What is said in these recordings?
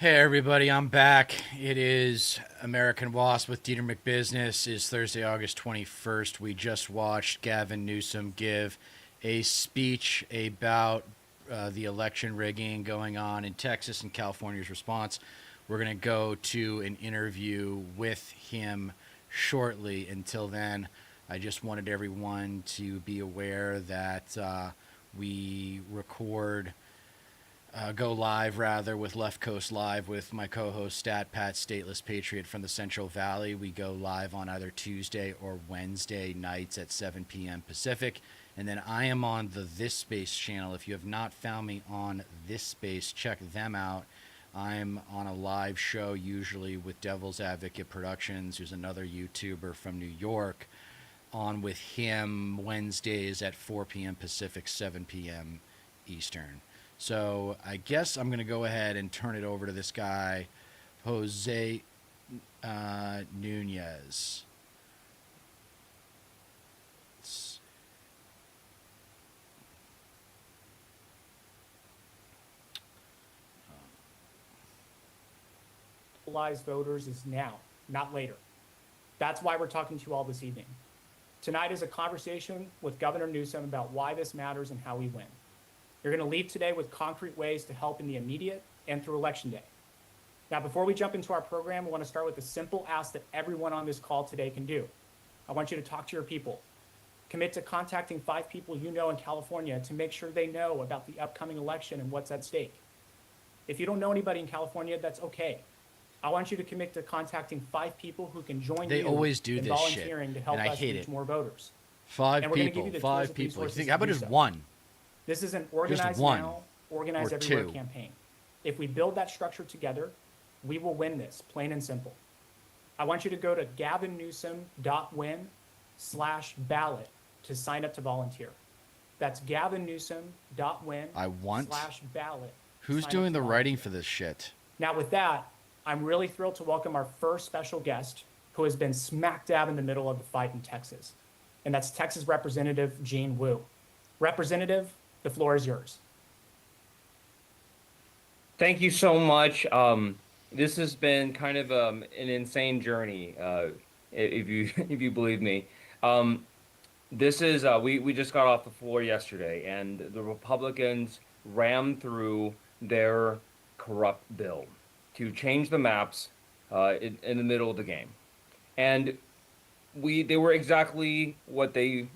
Hey everybody, I'm back. It is American Wasp with Dieter McBusiness. It's Thursday, August 21st. We just watched Gavin Newsom give a speech about the election rigging going on in Texas and California's response. We're going to go to an interview with him shortly. Until then, I just wanted everyone to be aware that we record go live rather with Left Coast Live with my co-host Stat Pat Stateless Patriot from the Central Valley. We go live on either Tuesday or Wednesday nights at 7 p.m. Pacific. And then I am on the This Space channel. If you have not found me on This Space, check them out. I'm on a live show usually with Devil's Advocate Productions, who's another YouTuber from New York, on with him Wednesdays at 4 p.m. Pacific, 7 p.m. Eastern. So I guess I'm going to go ahead and turn it over to this guy, Jose Nunez. Mobilize voters is now, not later. That's why we're talking to you all this evening. Tonight is a conversation with Governor Newsom about why this matters and how we win. You're going to leave today with concrete ways to help in the immediate and through Election Day. Now, before we jump into our program, I want to start with a simple ask that everyone on this call today can do. I want you to talk to your people. Commit to contacting 5 people you know in California to make sure they know about the upcoming election and what's at stake. If you don't know anybody in California, that's okay. I want you to commit to contacting 5 people who can join They you always do in this volunteering shit, to help and I us hate reach it. more voters. 5 And we're gonna give people, you the tools 5 and people. You resources think, to how about do just so. one? This is an organize one now, organize or everywhere 2. campaign. If we build that structure together, we will win this, plain and simple. I want you to go to gavinnewsom.win/ballot to sign up to volunteer. That's gavinnewsom.win/ballot. Who's doing the writing for this shit? Now with that, I'm really thrilled to welcome our first special guest who has been smack dab in the middle of the fight in Texas. And that's Texas Representative Gene Wu. Representative, the floor is yours. Thank you so much. This has been kind of an insane journey, if you if you believe me. This is we just got off the floor yesterday, and the Republicans rammed through their corrupt bill to change the maps in the middle of the game, and they were exactly what we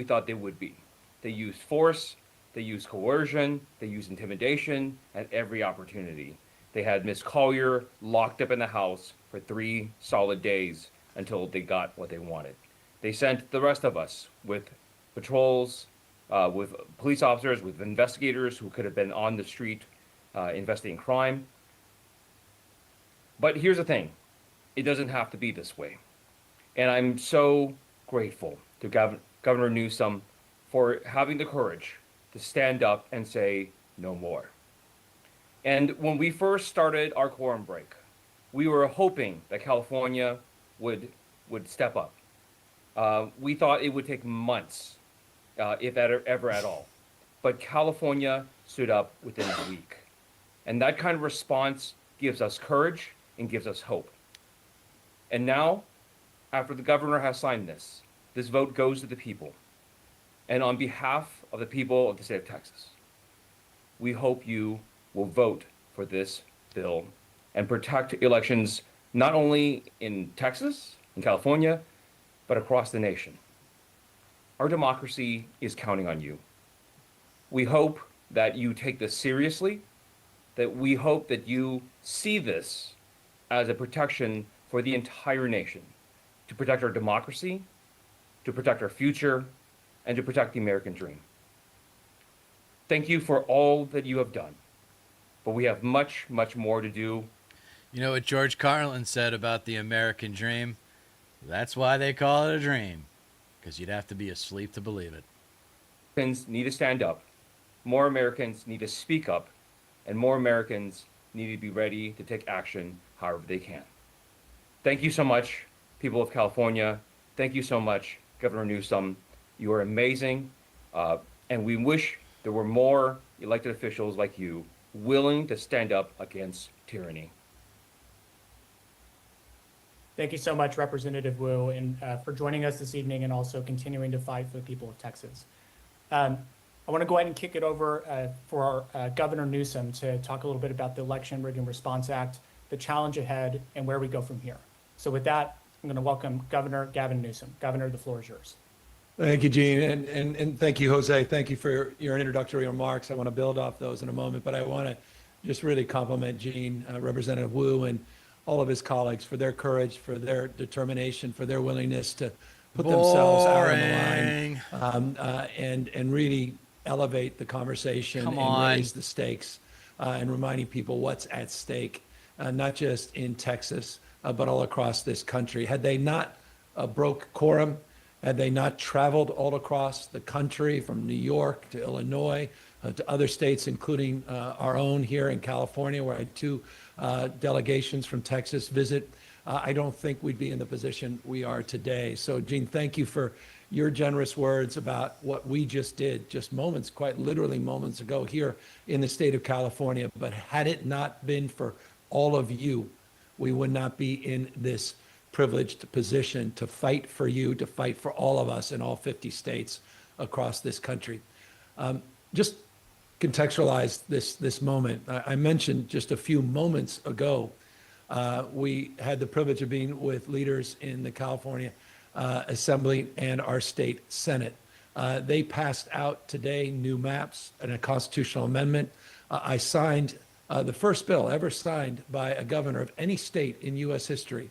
thought they would be. They used force. They used coercion, they used intimidation at every opportunity. They had Miss Collier locked up in the house for 3 solid days until they got what they wanted. They sent the rest of us with patrols, with police officers, with investigators who could have been on the street investigating crime. But here's the thing, it doesn't have to be this way. And I'm so grateful to Governor Newsom for having the courage to stand up and say no more. And when we first started our quorum break, we were hoping that California would step up. We thought it would take months, if ever at all. But California stood up within a week. And that kind of response gives us courage and gives us hope. And now, after the governor has signed this vote goes to the people. And on behalf of the people of the state of Texas, we hope you will vote for this bill and protect elections not only in Texas, in California, but across the nation. Our democracy is counting on you. We hope that you take this seriously, that we hope that you see this as a protection for the entire nation, to protect our democracy, to protect our future, and to protect the American dream. Thank you for all that you have done, but we have much, much more to do. You know what George Carlin said about the American dream? That's why they call it a dream, because you'd have to be asleep to believe it. Americans need to stand up, more Americans need to speak up, and more Americans need to be ready to take action however they can. Thank you so much, people of California. Thank you so much, Governor Newsom. You are amazing, and we wish there were more elected officials like you willing to stand up against tyranny. Thank you so much, Representative Wu, and for joining us this evening and also continuing to fight for the people of Texas. I want to go ahead and kick it over for Governor Newsom to talk a little bit about the Election Rigging Response Act, the challenge ahead, and where we go from here. So with that, I'm going to welcome Governor Gavin Newsom. Governor, the floor is yours. Thank you, Gene, and thank you, Jose. Thank you for your introductory remarks. I want to build off those in a moment, but I want to just really compliment Gene, Representative Wu, and all of his colleagues for their courage, for their determination, for their willingness to put themselves out on the line and really elevate the conversation and raise the stakes and reminding people what's at stake, not just in Texas, but all across this country. Had they not broke quorum, had they not traveled all across the country from New York to Illinois to other states, including our own here in California, where I had two delegations from Texas visit, I don't think we'd be in the position we are today. So, Gene, thank you for your generous words about what we just did, just moments, quite literally moments ago here in the state of California. But had it not been for all of you, we would not be in this privileged position to fight for you, to fight for all of us in all 50 states across this country. Just contextualize this moment. I mentioned just a few moments ago, we had the privilege of being with leaders in the California Assembly and our state Senate. They passed out today new maps and a constitutional amendment. I signed the first bill ever signed by a governor of any state in U.S. history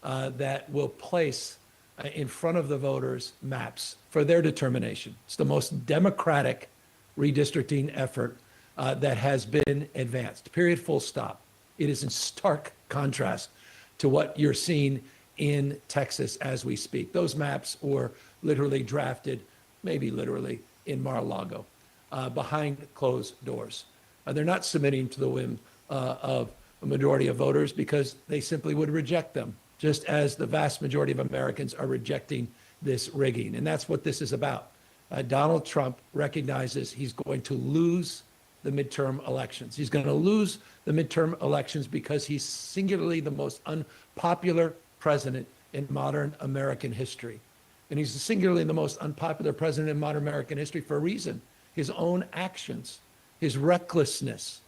that will place in front of the voters maps for their determination. It's the most democratic redistricting effort that has been advanced, period, full stop. It is in stark contrast to what you're seeing in Texas as we speak. Those maps were literally drafted, maybe literally, in Mar-a-Lago, behind closed doors. They're not submitting to the whim of a majority of voters because they simply would reject them, just as the vast majority of Americans are rejecting this rigging. And that's what this is about. Donald Trump recognizes he's going to lose the midterm elections. He's going to lose the midterm elections because he's singularly the most unpopular president in modern American history. And he's singularly the most unpopular president in modern American history for a reason. His own actions, his recklessness,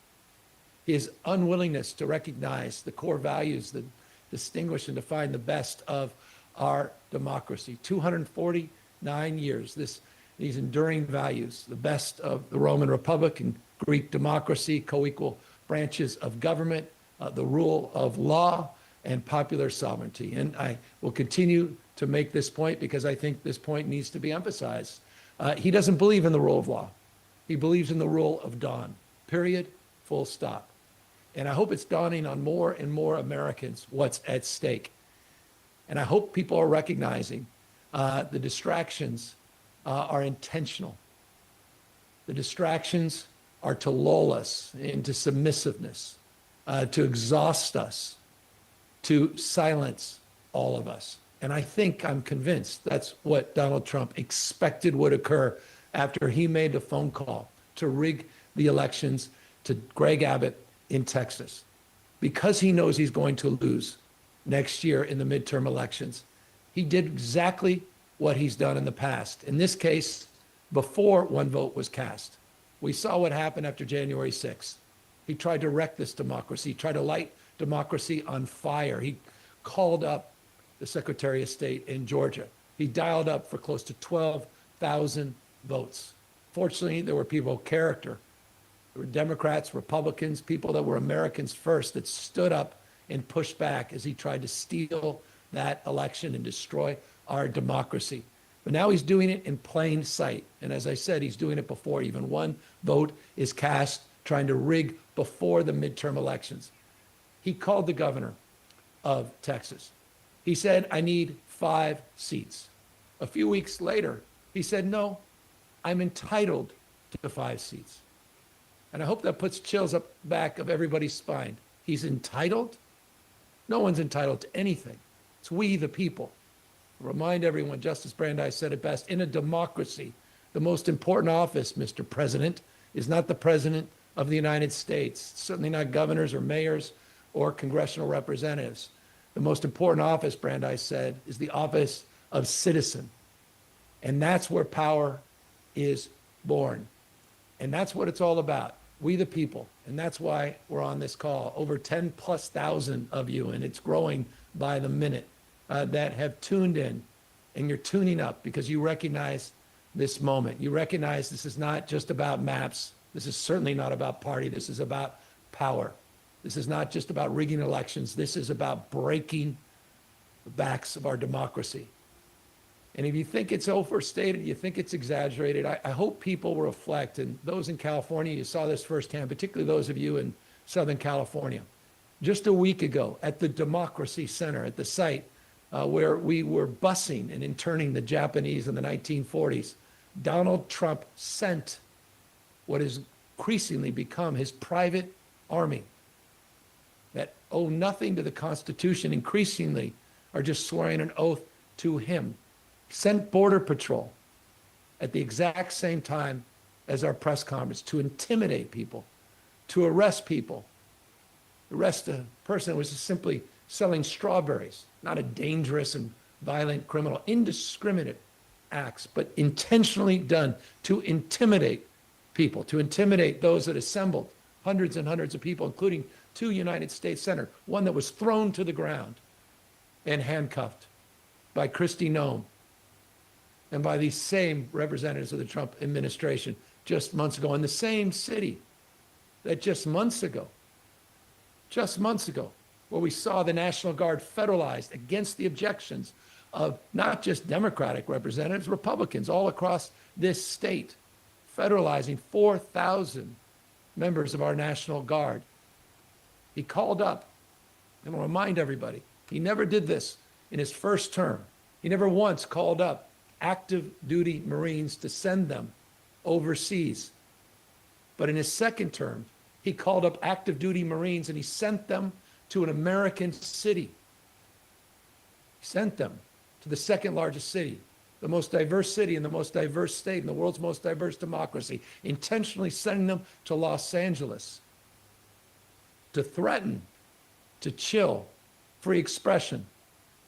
his unwillingness to recognize the core values that distinguish and define the best of our democracy. 249 years, these enduring values, the best of the Roman Republic and Greek democracy, co-equal branches of government, the rule of law, and popular sovereignty. And I will continue to make this point because I think this point needs to be emphasized. He doesn't believe in the rule of law. He believes in the rule of dawn, period, full stop. And I hope it's dawning on more and more Americans what's at stake. And I hope people are recognizing the distractions are intentional. The distractions are to lull us into submissiveness, to exhaust us, to silence all of us. And I'm convinced that's what Donald Trump expected would occur after he made a phone call to rig the elections to Greg Abbott in Texas. Because he knows he's going to lose next year in the midterm elections, he did exactly what he's done in the past. In this case, before one vote was cast. We saw what happened after January 6th. He tried to wreck this democracy. He tried to light democracy on fire. He called up the Secretary of State in Georgia. He dialed up for close to 12,000 votes. Fortunately, there were people of character. There were Democrats, Republicans, people that were Americans first that stood up and pushed back as he tried to steal that election and destroy our democracy. But now he's doing it in plain sight. And as I said, he's doing it before even one vote is cast, trying to rig before the midterm elections. He called the governor of Texas. He said, I need 5 seats. A few weeks later, he said, no, I'm entitled to 5 seats. And I hope that puts chills up the back of everybody's spine. He's entitled? No one's entitled to anything. It's we, the people. Remind everyone, Justice Brandeis said it best, in a democracy, the most important office, Mr. President, is not the president, of the United States, certainly not governors or mayors or congressional representatives. The most important office, Brandeis said, is the office of citizen. And that's where power is born. And that's what it's all about. We the people. And that's why we're on this call. Over 10,000+ of you, and it's growing by the minute, that have tuned in. And you're tuning up because you recognize this moment. You recognize this is not just about maps. This is certainly not about party. This is about power. This is not just about rigging elections. This is about breaking the backs of our democracy. And if you think it's overstated, you think it's exaggerated, I hope people will reflect. And those in California, you saw this firsthand, particularly those of you in Southern California. Just a week ago at the Democracy Center, at the site where we were busing and interning the Japanese in the 1940s, Donald Trump sent what has increasingly become his private army that owe nothing to the Constitution, increasingly are just swearing an oath to him. Sent Border Patrol at the exact same time as our press conference to intimidate people, to arrest people. Arrest a person who was simply selling strawberries, not a dangerous and violent criminal, indiscriminate acts, but intentionally done to intimidate people, to intimidate those that assembled, hundreds and hundreds of people, including 2 United States Senators, one that was thrown to the ground and handcuffed by Kristi Noem and by these same representatives of the Trump administration just months ago in the same city that just months ago, where we saw the National Guard federalized against the objections of not just Democratic representatives, Republicans all across this state, federalizing 4,000 members of our National Guard. He called up, and I'll remind everybody, he never did this in his first term. He never once called up active duty Marines to send them overseas. But in his second term, he called up active duty Marines and he sent them to an American city. He sent them to the second largest city, the most diverse city in the most diverse state in the world's most diverse democracy, intentionally sending them to Los Angeles to threaten, to chill free expression,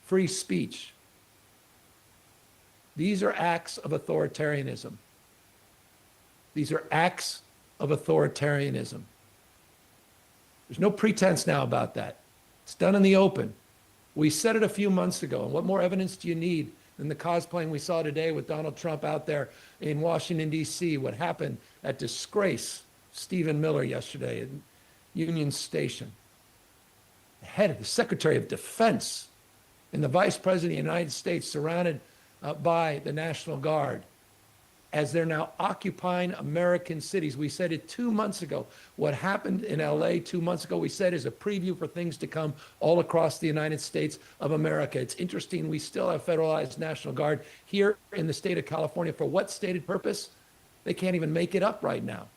free speech. These are acts of authoritarianism. These are acts of authoritarianism. There's no pretense now about that. It's done in the open. We said it a few months ago, and what more evidence do you need than the cosplaying we saw today with Donald Trump out there in Washington, D.C., what happened at disgrace Stephen Miller yesterday in Union Station. The head of the Secretary of Defense and the Vice President of the United States surrounded by the National Guard as they're now occupying American cities. We said it 2 months ago. What happened in LA 2 months ago, we said is a preview for things to come all across the United States of America. It's interesting, we still have federalized National Guard here in the state of California. For what stated purpose? They can't even make it up right now.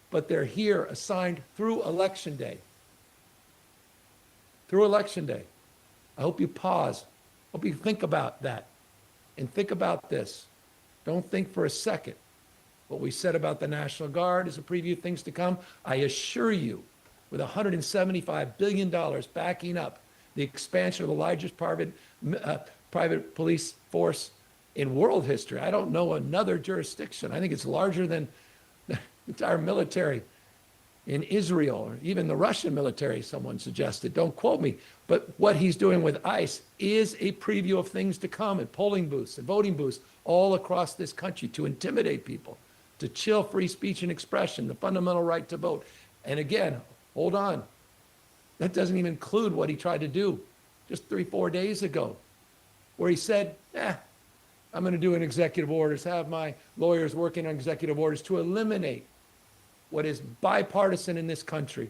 But they're here assigned through Election Day. Through Election Day. I hope you pause. I hope you think about that. And think about this. Don't think for a second. What we said about the National Guard is a preview of things to come. I assure you, with $175 billion backing up the expansion of the largest private police force in world history, I don't know another jurisdiction. I think it's larger than the entire military in Israel, or even the Russian military, someone suggested. Don't quote me. But what he's doing with ICE is a preview of things to come at polling booths and voting booths all across this country to intimidate people, to chill free speech and expression, the fundamental right to vote. And again, hold on. That doesn't even include what he tried to do just 3-4 days ago, where he said, I'm going to do an executive orders, have my lawyers working on executive orders to eliminate what is bipartisan in this country,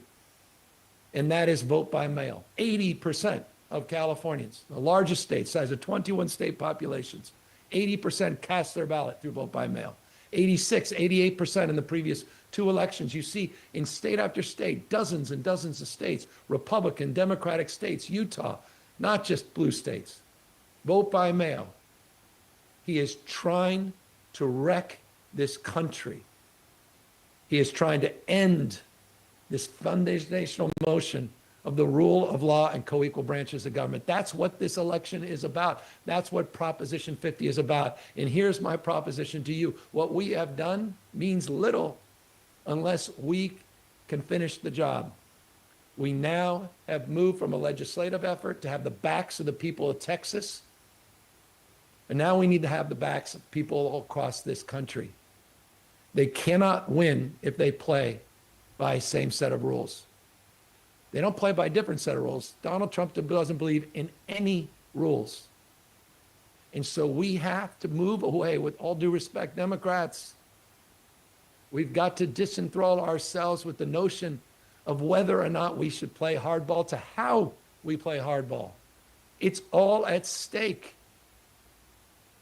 and that is vote by mail. 80% of Californians, the largest state, size of 21 state populations, 80% cast their ballot through vote by mail. 86, 88% in the previous 2 elections. You see in state after state, dozens and dozens of states, Republican, Democratic states, Utah, not just blue states. Vote by mail. He is trying to wreck this country. He is trying to end this foundational motion of the rule of law and co-equal branches of government. That's what this election is about. That's what Proposition 50 is about. And here's my proposition to you. What we have done means little unless we can finish the job. We now have moved from a legislative effort to have the backs of the people of Texas. And now we need to have the backs of people all across this country. They cannot win if they play by same set of rules. They don't play by a different set of rules. Donald Trump doesn't believe in any rules. And so we have to move away, with all due respect, Democrats. We've got to disenthrall ourselves with the notion of whether or not we should play hardball to how we play hardball. It's all at stake.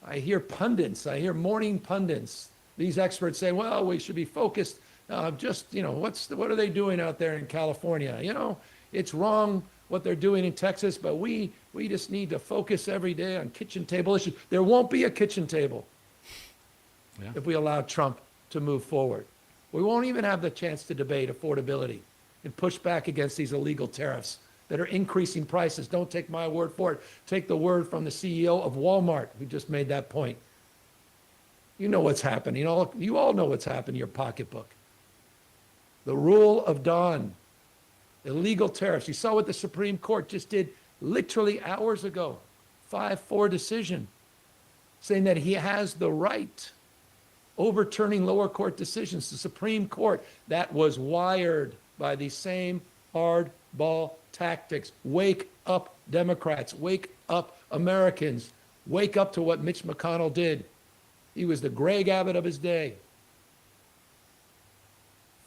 I hear pundits, I hear morning pundits. These experts say, well, we should be focused what are they doing out there in California? It's wrong what they're doing in Texas, but we just need to focus every day on kitchen table issues. There won't be a kitchen table if we allow Trump to move forward. We won't even have the chance to debate affordability and push back against these illegal tariffs that are increasing prices. Don't take my word for it. Take the word from the CEO of Walmart, who just made that point. You know what's happening. You all know what's happening in your pocketbook. The rule of dawn, illegal tariffs. You saw what the Supreme Court just did literally hours ago, 5-4 decision, saying that he has the right, overturning lower court decisions. The Supreme Court, that was wired by the same hardball tactics. Wake up, Democrats. Wake up, Americans. Wake up to what Mitch McConnell did. He was the Greg Abbott of his day.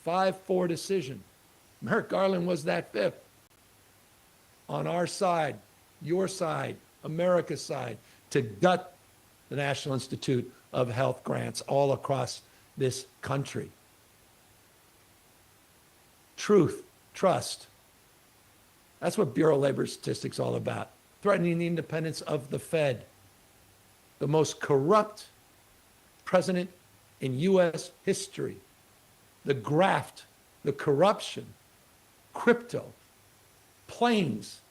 5-4 decision. Merrick Garland was that fifth. On our side, your side, America's side, to gut the National Institute of Health grants all across this country. Truth, trust. That's what Bureau of Labor Statistics is all about. Threatening the independence of the Fed. The most corrupt president in U.S. history. The graft, the corruption, crypto, planes.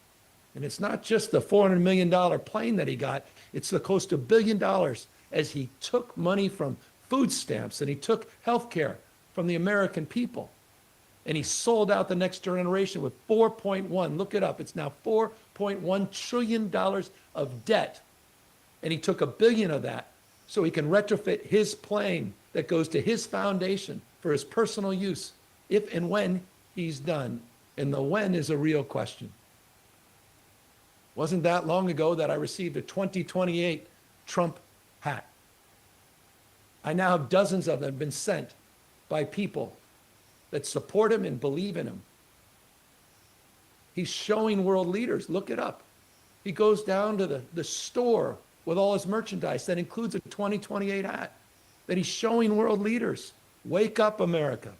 And it's not just the $400 million plane that he got, it's the close to $1 billion as he took money from food stamps and he took health care from the American people. And he sold out the next generation with 4.1, look it up, it's now $4.1 trillion of debt. And he took $1 billion of that so he can retrofit his plane that goes to his foundation for his personal use, if and when he's done. And the when is a real question. Wasn't that long ago that I received a 2028 Trump hat. I now have dozens of them been sent by people that support him and believe in him. He's showing world leaders, look it up. He goes down to the store with all his merchandise that includes a 2028 hat that he's showing world leaders. Wake up, America.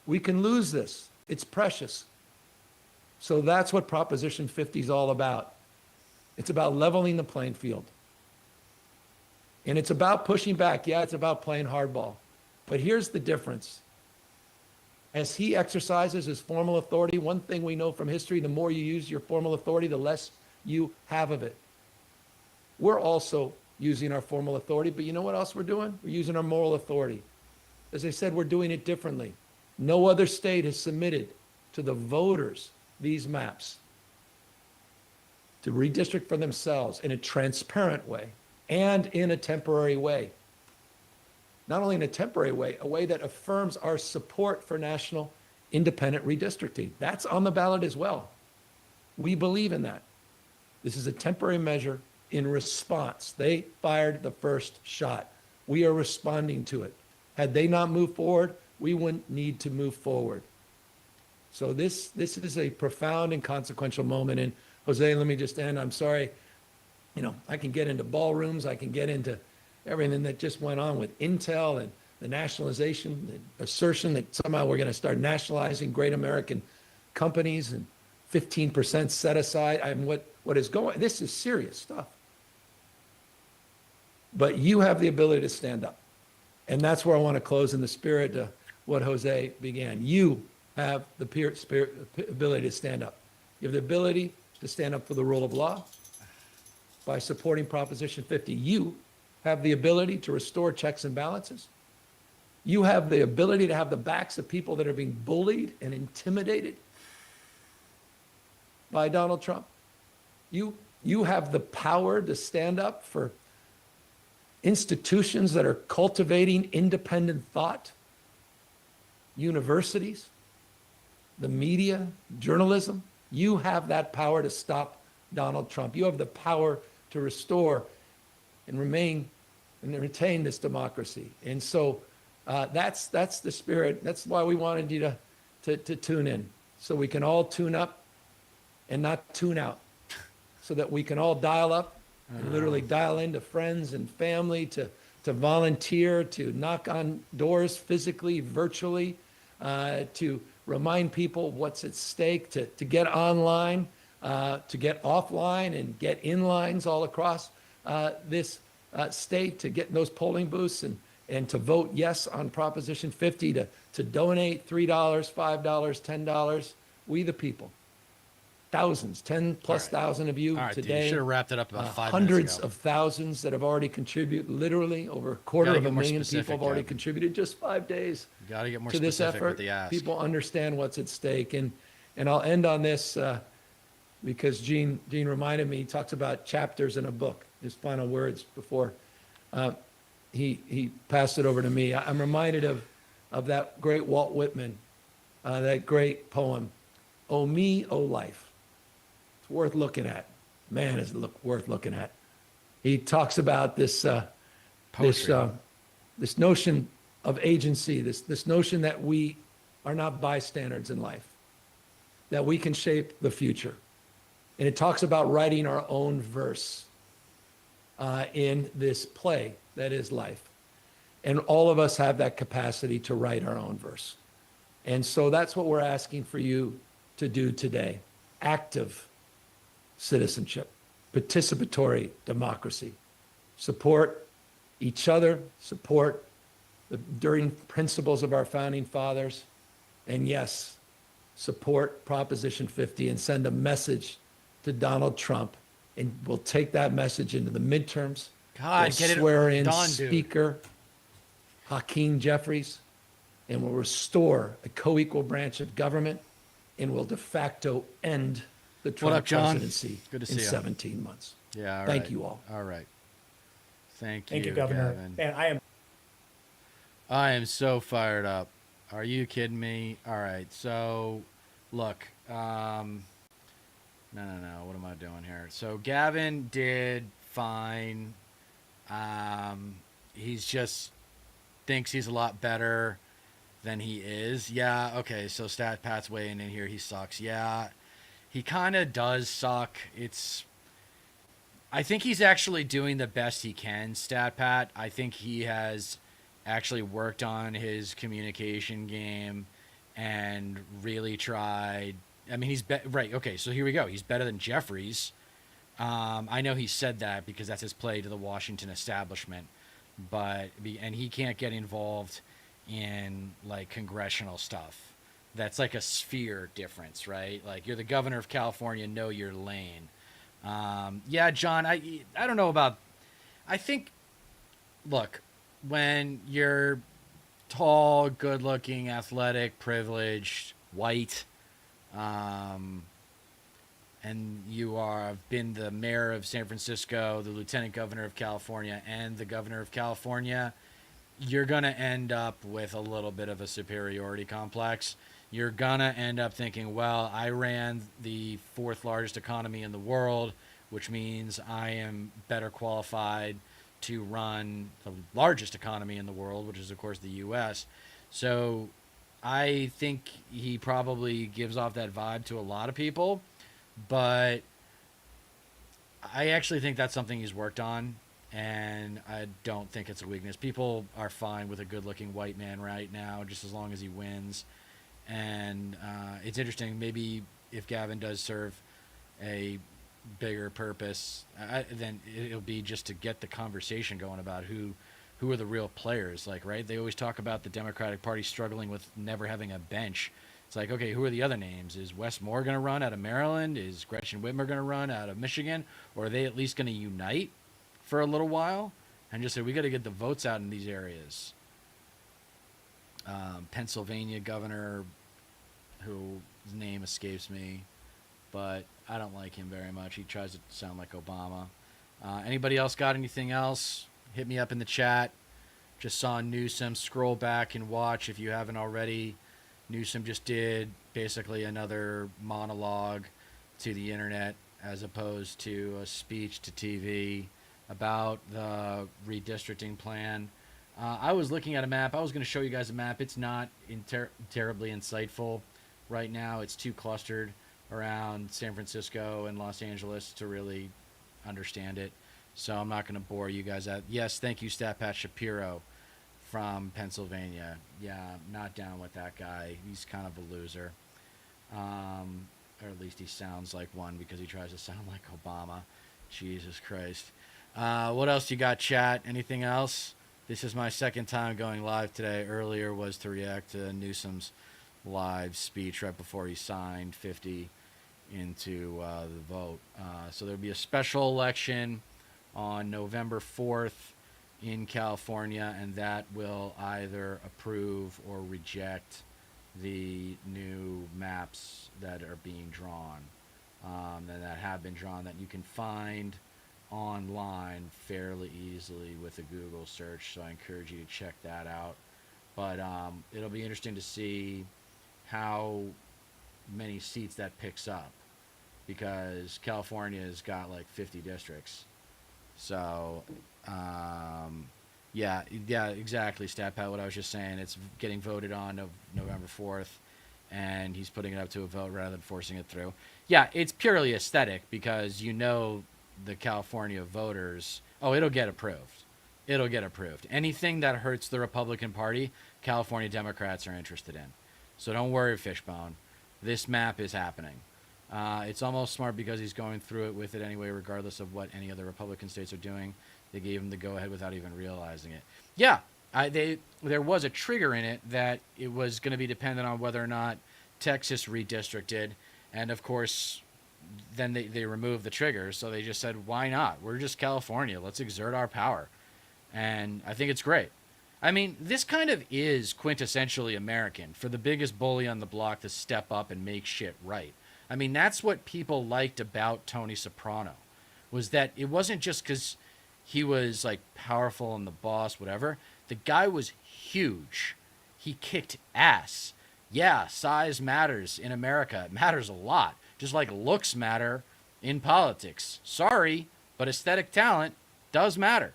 We can lose this. It's precious. So that's what Proposition 50 is all about. It's about leveling the playing field. And it's about pushing back. Yeah, it's about playing hardball. But here's the difference. As he exercises his formal authority, one thing we know from history, the more you use your formal authority, the less you have of it. We're also using our formal authority, but you know what else we're doing? We're using our moral authority. As I said, we're doing it differently. No other state has submitted to the voters these maps to redistrict for themselves in a transparent way and in a temporary way. Not only in a temporary way, a way that affirms our support for national independent redistricting. That's on the ballot as well. We believe in that. This is a temporary measure in response. They fired the first shot. We are responding to it. Had they not moved forward, we wouldn't need to move forward. So this is a profound and consequential moment. And Jose, let me just end. I'm sorry. I can get into ballrooms. I can get into everything that just went on with Intel and the nationalization, the assertion that somehow we're going to start nationalizing great American companies and 15% set aside. What is going, this is serious stuff. But you have the ability to stand up. And that's where I want to close in the spirit of what Jose began. You have the ability to stand up. You have the ability to stand up for the rule of law by supporting Proposition 50. You have the ability to restore checks and balances. You have the ability to have the backs of people that are being bullied and intimidated by Donald Trump. You have the power to stand up for institutions that are cultivating independent thought, universities, the media, journalism. You have that power to stop Donald Trump. You have the power to restore and remain and retain this democracy. And so that's the spirit. That's why we wanted you to tune in, so we can all tune up and not tune out, so that we can all dial up and literally dial into friends and family, to volunteer, to knock on doors physically, virtually, to remind people what's at stake, to get online, to get offline and get in lines all across this state, to get in those polling booths and to vote yes on Proposition 50, to donate $3, $5, $10. We the people. Thousands, 10 plus All right. thousand of you All right, dude, today. you should have wrapped it up about 5 minutes Hundreds ago. of thousands that have already contributed. Literally over a quarter Gotta of get a more million specific, people have already Gavin. contributed just 5 days You got to get more to this specific effort. with the ask. People understand what's at stake. And I'll end on this because Gene reminded me, he talks about chapters in a book, his final words before he passed it over to me. I'm reminded of that great Walt Whitman, that great poem, "O Me, O Life." It's worth looking at. Man, is it worth looking at. He talks about this Poetry. this notion of agency, this notion that we are not bystanders in life, that we can shape the future. And it talks about writing our own verse in this play that is life. And all of us have that capacity to write our own verse. And so that's what we're asking for you to do today. Active citizenship, participatory democracy. Support each other, support the enduring principles of our founding fathers, and yes, support Proposition 50 and send a message to Donald Trump. And we'll take that message into the midterms. God, We'll get it swear in done, dude. Speaker Hakeem Jeffries, and we'll restore a co-equal branch of government, and will de facto end the Trump up, John? presidency Good to in see ya. 17 months. Yeah, all Thank right. you all. All right. Thank Thank you, Governor. Gavin. And I am so fired up. Are you kidding me? All right. So, look. No. What am I doing here? So, Gavin did fine. He's just thinks he's a lot better than he is. Yeah. Okay. So, Stat Pat's weighing in here. He sucks. Yeah. He kind of does suck. I think he's actually doing the best he can, Stat Pat. I think he has actually worked on his communication game and really tried. I mean, right. Okay, so here we go. He's better than Jeffries. I know he said that because that's his play to the Washington establishment, and he can't get involved in like congressional stuff. That's like a sphere difference, right? Like you're the governor of California, know your lane. Yeah, John, I don't know about. I think, look, when you're tall, good-looking, athletic, privileged, white, and you have been the mayor of San Francisco, the lieutenant governor of California, and the governor of California, you're gonna end up with a little bit of a superiority complex. You're gonna end up thinking, well, I ran the 4th largest economy in the world, which means I am better qualified to run the largest economy in the world, which is, of course, the U.S. So I think he probably gives off that vibe to a lot of people, but I actually think that's something he's worked on, and I don't think it's a weakness. People are fine with a good-looking white man right now, just as long as he wins. And it's interesting, maybe if Gavin does serve a bigger purpose, then it'll be just to get the conversation going about who who are the real players? Like, right? They always talk about the Democratic Party struggling with never having a bench. It's like, okay, who are the other names? Is Wes Moore going to run out of Maryland? Is Gretchen Whitmer going to run out of Michigan? Or are they at least going to unite for a little while and just say, we got to get the votes out in these areas? Pennsylvania governor, whose name escapes me, but I don't like him very much. He tries to sound like Obama. Anybody else got anything else? Hit me up in the chat. Just saw Newsom. Scroll back and watch if you haven't already. Newsom just did basically another monologue to the internet as opposed to a speech to TV about the redistricting plan. I was looking at a map. I was going to show you guys a map. It's not terribly insightful right now. It's too clustered around San Francisco and Los Angeles to really understand it. So I'm not going to bore you guys out. Yes, thank you, Stat Pat Shapiro from Pennsylvania. Yeah, not down with that guy. He's kind of a loser. Or at least he sounds like one because he tries to sound like Obama. Jesus Christ. What else you got, chat? Anything else? This is my second time going live today. Earlier was to react to Newsom's live speech right before he signed 50 into the vote. So there'll be a special election on November 4th in California, and that will either approve or reject the new maps that are being drawn, and that have been drawn, that you can find online fairly easily with a Google search. So I encourage you to check that out. But it'll be interesting to see how many seats that picks up, because California's got like 50 districts. So, yeah, exactly, Stat Pat, what I was just saying. It's getting voted on November 4th, and he's putting it up to a vote rather than forcing it through. Yeah, it's purely aesthetic, because the California voters, it'll get approved. It'll get approved. Anything that hurts the Republican Party, California Democrats are interested in. So don't worry, Fishbone. This map is happening. It's almost smart because he's going through it with it anyway, regardless of what any other Republican states are doing. They gave him the go-ahead without even realizing it. Yeah, there was a trigger in it that it was going to be dependent on whether or not Texas redistricted. And, of course, then they removed the trigger. So they just said, why not? We're just California. Let's exert our power. And I think it's great. I mean, this kind of is quintessentially American, for the biggest bully on the block to step up and make shit right. I mean, that's what people liked about Tony Soprano, was that it wasn't just because he was like powerful and the boss, whatever. The guy was huge. He kicked ass. Yeah, size matters in America. It matters a lot. Just like looks matter in politics. Sorry, but aesthetic talent does matter.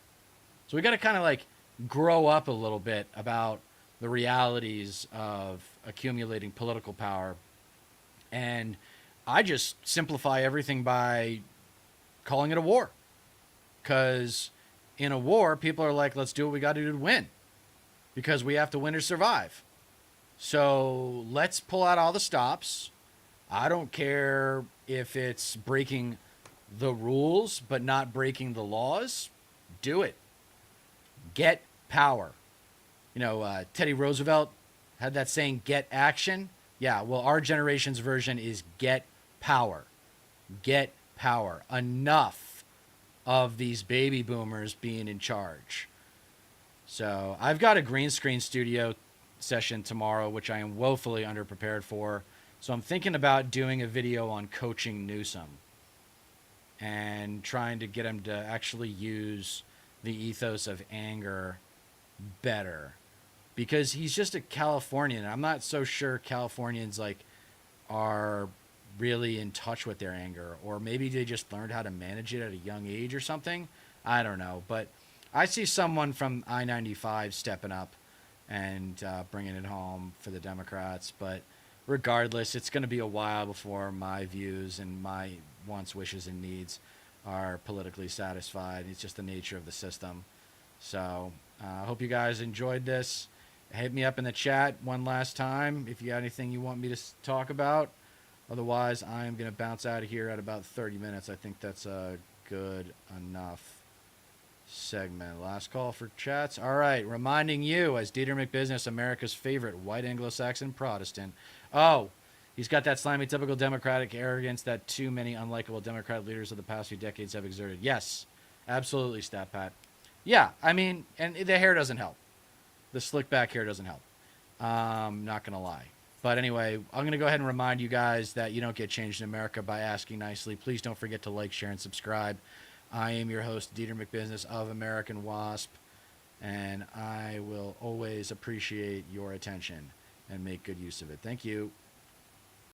So we got to kind of like grow up a little bit about the realities of accumulating political power. And I just simplify everything by calling it a war. Because in a war, people are like, let's do what we got to do to win. Because we have to win or survive. So let's pull out all the stops. I don't care if it's breaking the rules, but not breaking the laws. Do it. Get power. Teddy Roosevelt had that saying, get action. Yeah, well, our generation's version is get power. Get power. Enough of these baby boomers being in charge. So I've got a green screen studio session tomorrow, which I am woefully underprepared for. So I'm thinking about doing a video on coaching Newsom and trying to get him to actually use the ethos of anger better, because he's just a Californian. I'm not so sure Californians are really in touch with their anger, or maybe they just learned how to manage it at a young age or something. I don't know, but I see someone from I-95 stepping up and bringing it home for the Democrats. But regardless, it's going to be a while before my views and my wants, wishes, and needs are politically satisfied. It's just the nature of the system. So I hope you guys enjoyed this. Hit me up in the chat one last time if you got anything you want me to talk about. Otherwise, I am going to bounce out of here at about 30 minutes. I think that's good enough. segment. Last call for chats. All right. Reminding you, as Dieter McBusiness, America's favorite white Anglo-Saxon Protestant. Oh, he's got that slimy, typical Democratic arrogance that too many unlikable Democratic leaders of the past few decades have exerted. Yes, absolutely, Stat Pat. Yeah, I mean, and the hair doesn't help. The slick back hair doesn't help. Not going to lie. But anyway, I'm going to go ahead and remind you guys that you don't get changed in America by asking nicely. Please don't forget to like, share, and subscribe. I am your host, Dieter McBusiness of American Wasp, and I will always appreciate your attention and make good use of it. Thank you.